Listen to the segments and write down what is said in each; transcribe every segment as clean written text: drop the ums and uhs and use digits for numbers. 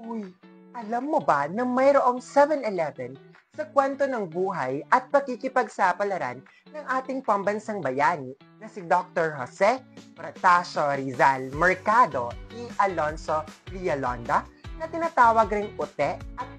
Uy, alam mo ba na mayroong 7-Eleven sa kwento ng buhay at pakikipagsapalaran ng ating pambansang bayani na si Dr. Jose Protasio Rizal Mercado y Alonso Villalonga na tinatawag ring Ute at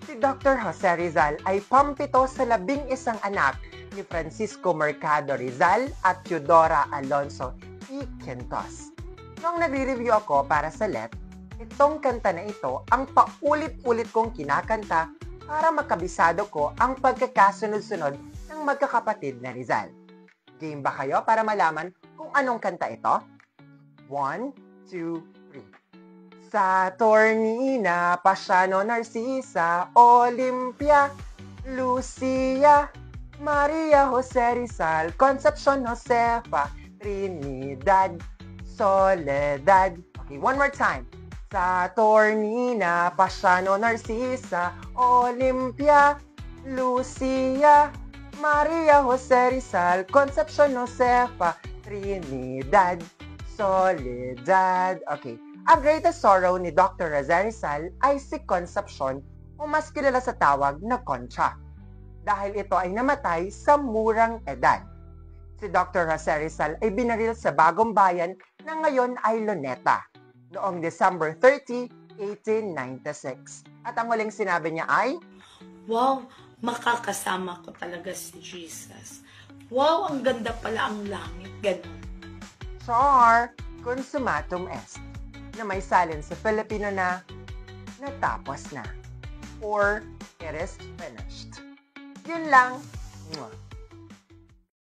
si Dr. Jose Rizal ay pampito sa 11 anak ni Francisco Mercado Rizal at Teodora Alonso y Quintos. Noong nagre-review ako para sa LET, itong kanta na ito ang paulit-ulit kong kinakanta para makabisado ko ang pagkakasunod-sunod ng magkakapatid na Rizal. Game ba kayo para malaman kung anong kanta ito? 1, 2, 3. Saturnina, Pasiano, Narcisa, Olympia, Lucia, Maria Jose Rizal, Concepcion Josefa, Trinidad, Soledad. Okay, one more time. Saturnina, Pasiano, Narcisa, Olympia, Lucia, Maria Jose Rizal, Concepcion Josefa, Trinidad, Soledad. Okay, ang greatest sorrow ni Dr. Jose Rizal ay si Concepcion o mas kilala sa tawag na Concha dahil ito ay namatay sa murang edad. Si Dr. Jose Rizal ay binaril sa Bagong Bayan na ngayon ay Luneta noong December 30, 1896. At ang huling sinabi niya ay, "Wow, makakasama ko talaga si Jesus. Wow, ang ganda pala ang langit." Ganun. Char consumatum est, na may salin sa Filipino na natapos na or it is finished. Yun lang. Mwah.